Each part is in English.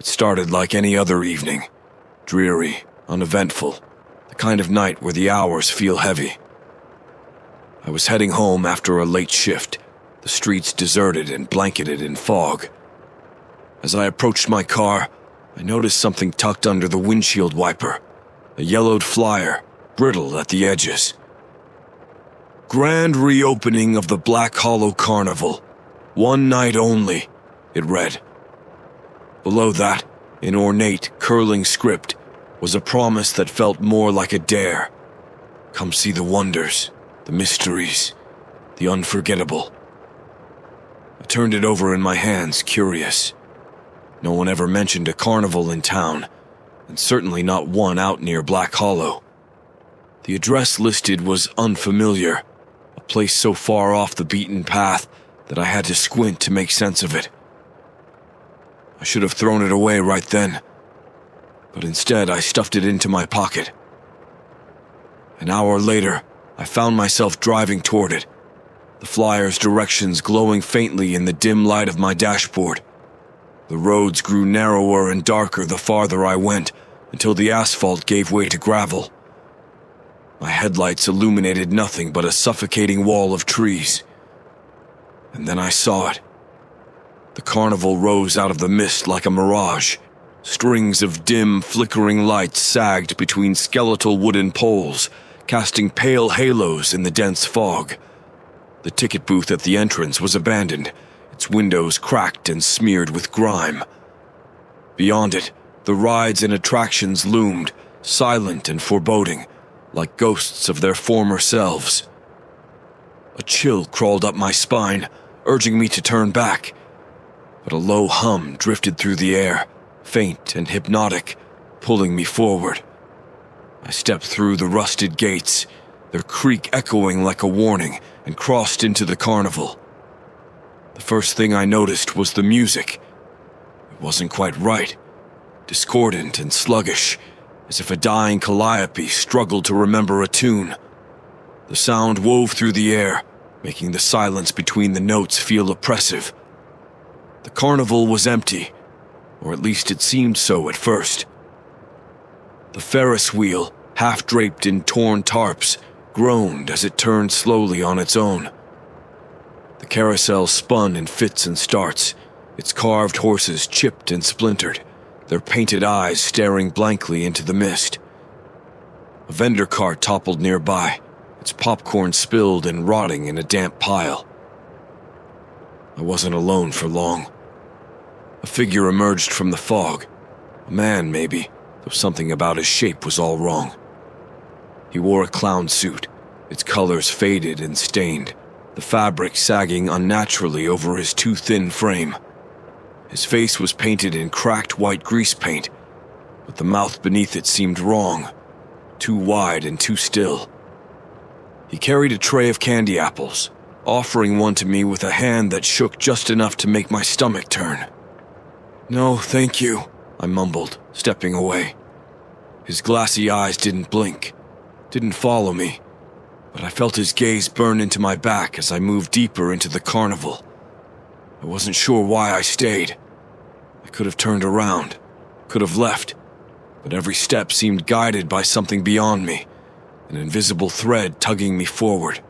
It started like any other evening. Dreary, uneventful, the kind of night where the hours feel heavy. I was heading home after a late shift, the streets deserted and blanketed in fog. As I approached my car, I noticed something tucked under the windshield wiper, a yellowed flyer, brittle at the edges. "Grand reopening of the Black Hollow Carnival. One night only," it read. Below that, in ornate, curling script, was a promise that felt more like a dare. Come see the wonders, the mysteries, the unforgettable. I turned it over in my hands, curious. No one ever mentioned a carnival in town, and certainly not one out near Black Hollow. The address listed was unfamiliar, a place so far off the beaten path that I had to squint to make sense of it. I should have thrown it away right then, but instead I stuffed it into my pocket. An hour later, I found myself driving toward it, the flyer's directions glowing faintly in the dim light of my dashboard. The roads grew narrower and darker the farther I went, until the asphalt gave way to gravel. My headlights illuminated nothing but a suffocating wall of trees. And then I saw it. The carnival rose out of the mist like a mirage. Strings of dim, flickering lights sagged between skeletal wooden poles, casting pale halos in the dense fog. The ticket booth at the entrance was abandoned, its windows cracked and smeared with grime. Beyond it, the rides and attractions loomed, silent and foreboding, like ghosts of their former selves. A chill crawled up my spine, urging me to turn back. But a low hum drifted through the air, faint and hypnotic, pulling me forward. I stepped through the rusted gates, their creak echoing like a warning, and crossed into the carnival. The first thing I noticed was the music. It wasn't quite right, discordant and sluggish, as if a dying calliope struggled to remember a tune. The sound wove through the air, making the silence between the notes feel oppressive. The carnival was empty, or at least it seemed so at first. The Ferris wheel, half draped in torn tarps, groaned as it turned slowly on its own. The carousel spun in fits and starts, its carved horses chipped and splintered, their painted eyes staring blankly into the mist. A vendor cart toppled nearby, its popcorn spilled and rotting in a damp pile. I wasn't alone for long. A figure emerged from the fog. A man, maybe, though something about his shape was all wrong. He wore a clown suit, its colors faded and stained, the fabric sagging unnaturally over his too thin frame. His face was painted in cracked white grease paint, but the mouth beneath it seemed wrong, too wide and too still. He carried a tray of candy apples, offering one to me with a hand that shook just enough to make my stomach turn. "No, thank you," I mumbled, stepping away. His glassy eyes didn't blink, didn't follow me, but I felt his gaze burn into my back as I moved deeper into the carnival. I wasn't sure why I stayed. I could have turned around, could have left, but every step seemed guided by something beyond me, an invisible thread tugging me forward.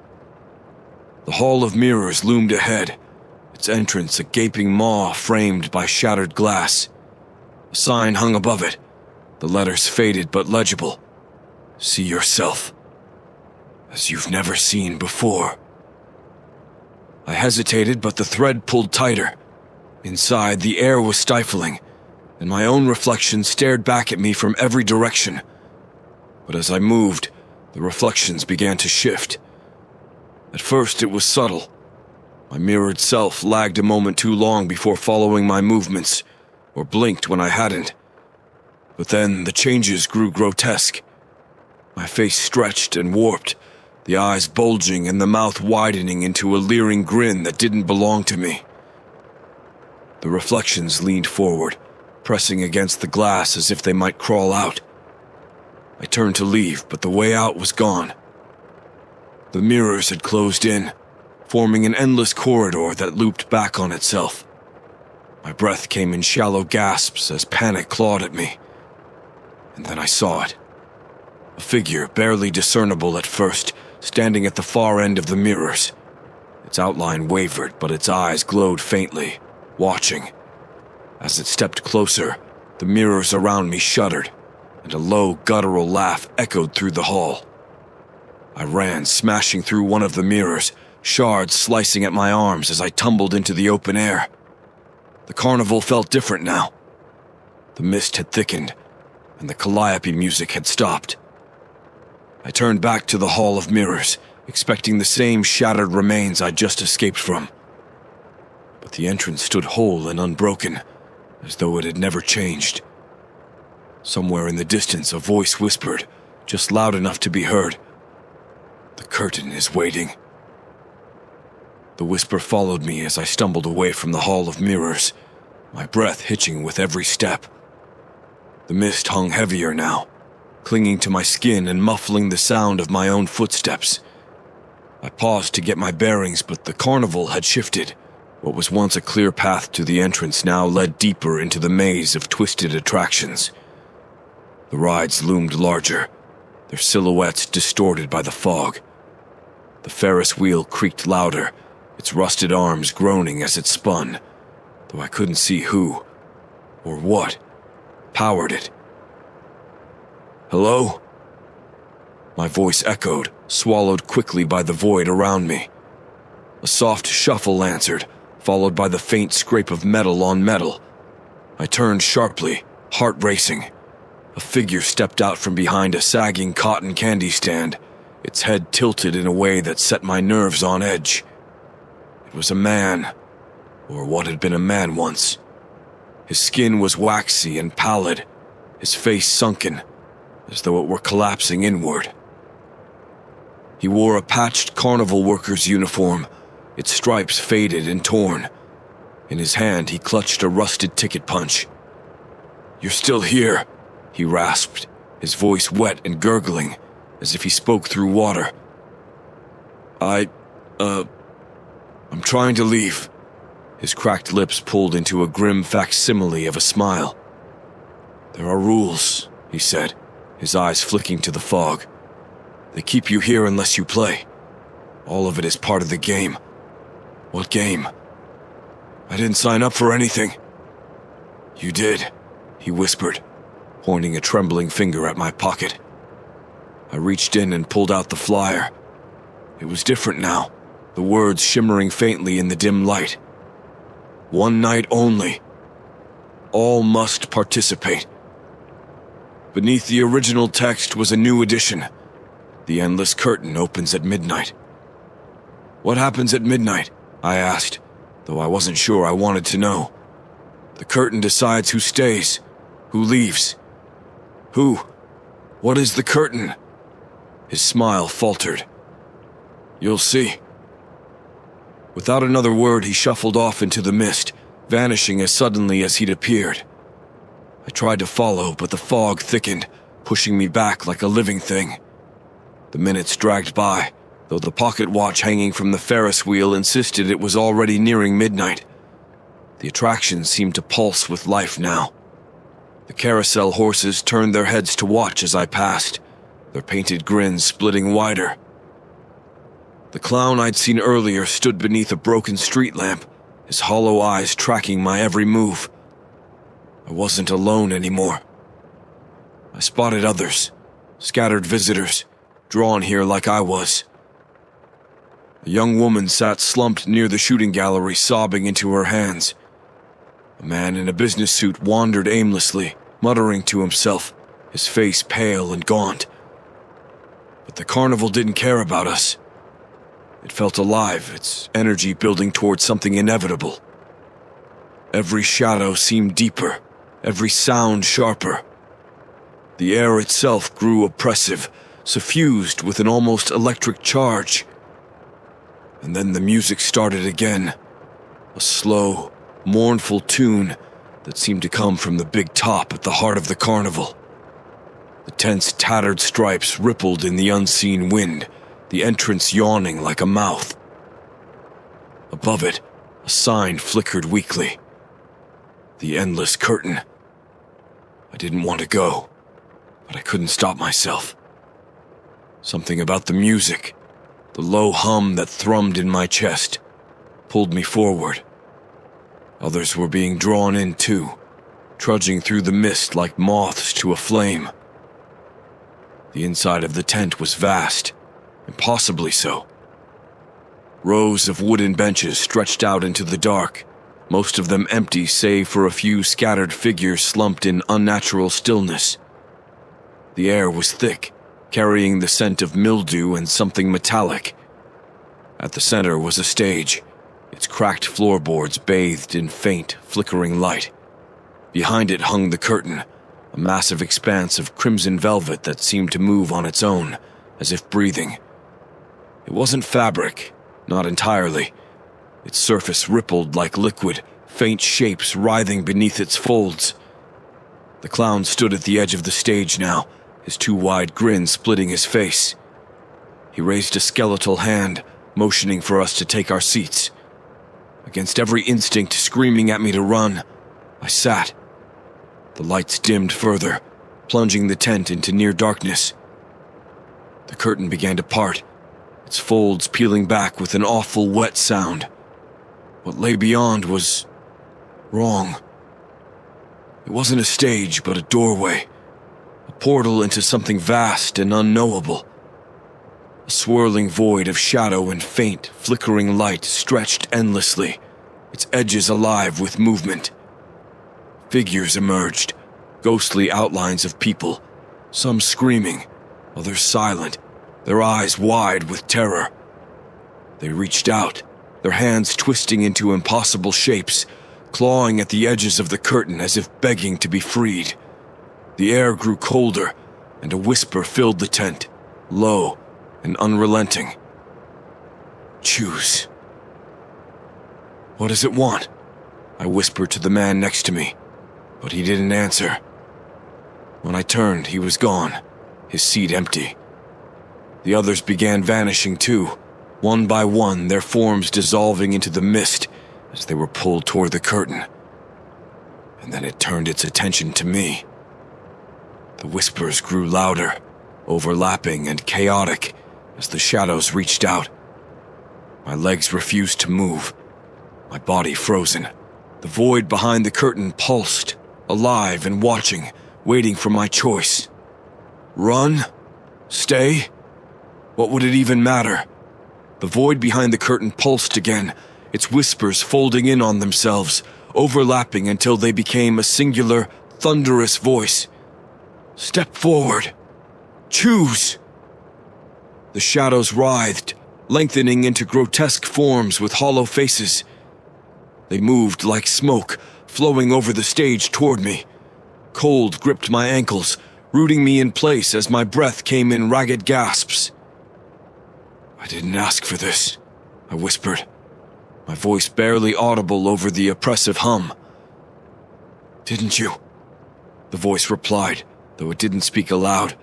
The Hall of Mirrors loomed ahead, its entrance a gaping maw framed by shattered glass. A sign hung above it, the letters faded but legible. "See yourself, as you've never seen before." I hesitated, but the thread pulled tighter. Inside, the air was stifling, and my own reflection stared back at me from every direction. But as I moved, the reflections began to shift. At first, it was subtle. My mirrored self lagged a moment too long before following my movements, or blinked when I hadn't. But then the changes grew grotesque. My face stretched and warped, the eyes bulging and the mouth widening into a leering grin that didn't belong to me. The reflections leaned forward, pressing against the glass as if they might crawl out. I turned to leave, but the way out was gone. The mirrors had closed in, forming an endless corridor that looped back on itself. My breath came in shallow gasps as panic clawed at me. And then I saw it. A figure, barely discernible at first, standing at the far end of the mirrors. Its outline wavered, but its eyes glowed faintly, watching. As it stepped closer, the mirrors around me shuddered, and a low, guttural laugh echoed through the hall. I ran, smashing through one of the mirrors, shards slicing at my arms as I tumbled into the open air. The carnival felt different now. The mist had thickened, and the calliope music had stopped. I turned back to the Hall of Mirrors, expecting the same shattered remains I'd just escaped from. But the entrance stood whole and unbroken, as though it had never changed. Somewhere in the distance, a voice whispered, just loud enough to be heard, "The curtain is waiting." The whisper followed me as I stumbled away from the Hall of Mirrors, my breath hitching with every step. The mist hung heavier now, clinging to my skin and muffling the sound of my own footsteps. I paused to get my bearings, but the carnival had shifted. What was once a clear path to the entrance now led deeper into the maze of twisted attractions. The rides loomed larger, their silhouettes distorted by the fog. The Ferris wheel creaked louder, its rusted arms groaning as it spun, though I couldn't see who, or what, powered it. "Hello?" My voice echoed, swallowed quickly by the void around me. A soft shuffle answered, followed by the faint scrape of metal on metal. I turned sharply, heart racing. A figure stepped out from behind a sagging cotton candy stand, its head tilted in a way that set my nerves on edge. It was a man, or what had been a man once. His skin was waxy and pallid, his face sunken, as though it were collapsing inward. He wore a patched carnival worker's uniform, its stripes faded and torn. In his hand, he clutched a rusted ticket punch. "You're still here," he rasped, his voice wet and gurgling, as if he spoke through water. I'm trying to leave." His cracked lips pulled into a grim facsimile of a smile. "There are rules," he said, his eyes flicking to the fog. "They keep you here unless you play. All of it is part of the game." "What game?" "I didn't sign up for anything." "You did," he whispered, pointing a trembling finger at my pocket. I reached in and pulled out the flyer. It was different now, the words shimmering faintly in the dim light. "One night only. All must participate." Beneath the original text was a new edition. "The endless curtain opens at midnight." "What happens at midnight?" I asked, though I wasn't sure I wanted to know. "The curtain decides who stays, who leaves." "Who? What is the curtain?" His smile faltered. "You'll see." Without another word, he shuffled off into the mist, vanishing as suddenly as he'd appeared. I tried to follow, but the fog thickened, pushing me back like a living thing. The minutes dragged by, though the pocket watch hanging from the Ferris wheel insisted it was already nearing midnight. The attraction seemed to pulse with life now. The carousel horses turned their heads to watch as I passed, their painted grins splitting wider. The clown I'd seen earlier stood beneath a broken street lamp, his hollow eyes tracking my every move. I wasn't alone anymore. I spotted others, scattered visitors, drawn here like I was. A young woman sat slumped near the shooting gallery, sobbing into her hands. A man in a business suit wandered aimlessly, muttering to himself, his face pale and gaunt. But the carnival didn't care about us. It felt alive, its energy building towards something inevitable. Every shadow seemed deeper, every sound sharper. The air itself grew oppressive, suffused with an almost electric charge. And then the music started again, a slow, mournful tune that seemed to come from the big top at the heart of the carnival. The tent's tattered stripes rippled in the unseen wind, the entrance yawning like a mouth. Above it, a sign flickered weakly. The endless curtain. I didn't want to go, but I couldn't stop myself. Something about the music, the low hum that thrummed in my chest, pulled me forward. Others were being drawn in too, trudging through the mist like moths to a flame. The inside of the tent was vast, impossibly so. Rows of wooden benches stretched out into the dark, most of them empty save for a few scattered figures slumped in unnatural stillness. The air was thick, carrying the scent of mildew and something metallic. At the center was a stage, its cracked floorboards bathed in faint, flickering light. Behind it hung the curtain, a massive expanse of crimson velvet that seemed to move on its own, as if breathing. It wasn't fabric, not entirely. Its surface rippled like liquid, faint shapes writhing beneath its folds. The clown stood at the edge of the stage now, his too wide grin splitting his face. He raised a skeletal hand, motioning for us to take our seats. Against every instinct screaming at me to run, I sat. The lights dimmed further, plunging the tent into near darkness. The curtain began to part, its folds peeling back with an awful wet sound. What lay beyond was wrong. It wasn't a stage, but a doorway, a portal into something vast and unknowable. A swirling void of shadow and faint, flickering light stretched endlessly, its edges alive with movement. Figures emerged, ghostly outlines of people, some screaming, others silent, their eyes wide with terror. They reached out, their hands twisting into impossible shapes, clawing at the edges of the curtain as if begging to be freed. The air grew colder, and a whisper filled the tent, low and unrelenting. Choose. What does it want? I whispered to the man next to me, but he didn't answer. When I turned, he was gone, his seat empty. The others began vanishing too, one by one, their forms dissolving into the mist as they were pulled toward the curtain. And then it turned its attention to me. The whispers grew louder, overlapping and chaotic as the shadows reached out. My legs refused to move, my body frozen. The void behind the curtain pulsed, alive and watching, waiting for my choice. Run? Stay? What would it even matter? The void behind the curtain pulsed again, its whispers folding in on themselves, overlapping until they became a singular, thunderous voice. Step forward. Choose. The shadows writhed, lengthening into grotesque forms with hollow faces. They moved like smoke, flowing over the stage toward me. Cold gripped my ankles, rooting me in place as my breath came in ragged gasps. I didn't ask for this, I whispered, my voice barely audible over the oppressive hum. Didn't you? The voice replied, though it didn't speak aloud.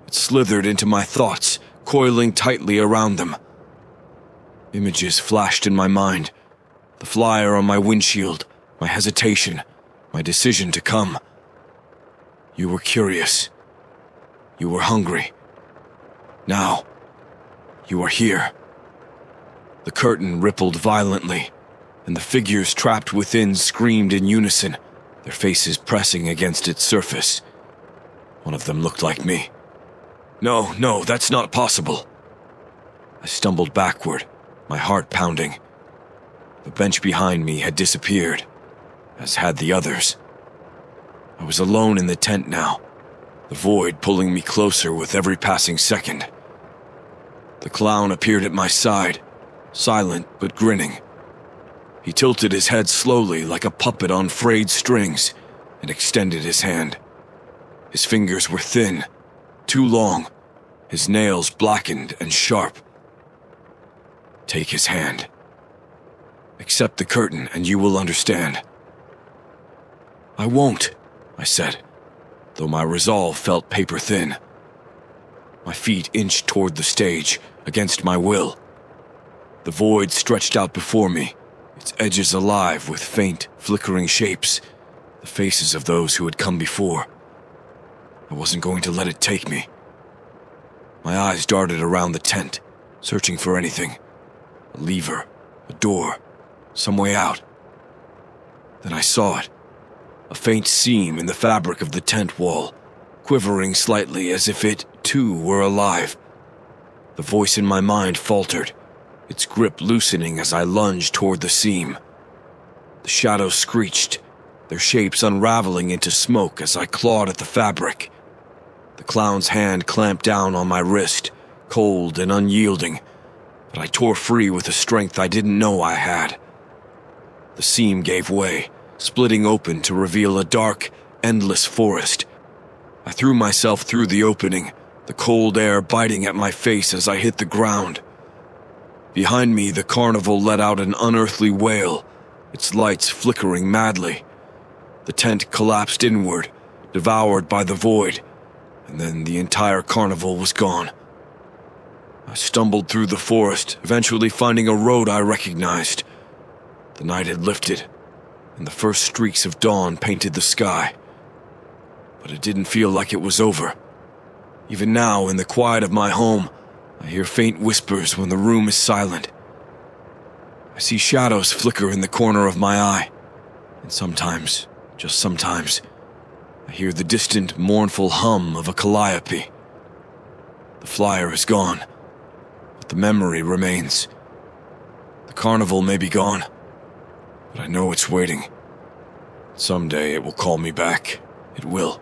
It slithered into my thoughts, coiling tightly around them. Images flashed in my mind. The flyer on my windshield, my hesitation, my decision to come. You were curious. You were hungry. Now, you are here. The curtain rippled violently, and the figures trapped within screamed in unison, their faces pressing against its surface. One of them looked like me. No, that's not possible. I stumbled backward, my heart pounding. The bench behind me had disappeared, as had the others. I was alone in the tent now, the void pulling me closer with every passing second. The clown appeared at my side, silent but grinning. He tilted his head slowly like a puppet on frayed strings and extended his hand. His fingers were thin, too long, his nails blackened and sharp. Take his hand. Accept the curtain and you will understand. I won't, I said, though my resolve felt paper thin. My feet inched toward the stage, against my will. The void stretched out before me, its edges alive with faint, flickering shapes, the faces of those who had come before. I wasn't going to let it take me. My eyes darted around the tent, searching for anything. A lever, a door, some way out. Then I saw it. A faint seam in the fabric of the tent wall, quivering slightly as if it, too, were alive. The voice in my mind faltered, its grip loosening as I lunged toward the seam. The shadows screeched, their shapes unraveling into smoke as I clawed at the fabric. The clown's hand clamped down on my wrist, cold and unyielding, but I tore free with a strength I didn't know I had. The seam gave way, splitting open to reveal a dark, endless forest. I threw myself through the opening, the cold air biting at my face as I hit the ground. Behind me, the carnival let out an unearthly wail, its lights flickering madly. The tent collapsed inward, devoured by the void, and then the entire carnival was gone. I stumbled through the forest, eventually finding a road I recognized. The night had lifted, and the first streaks of dawn painted the sky. But it didn't feel like it was over. Even now, in the quiet of my home, I hear faint whispers when the room is silent. I see shadows flicker in the corner of my eye, and sometimes, just sometimes, I hear the distant, mournful hum of a calliope. The flyer is gone, but the memory remains. The carnival may be gone, but I know it's waiting. Someday it will call me back. It will.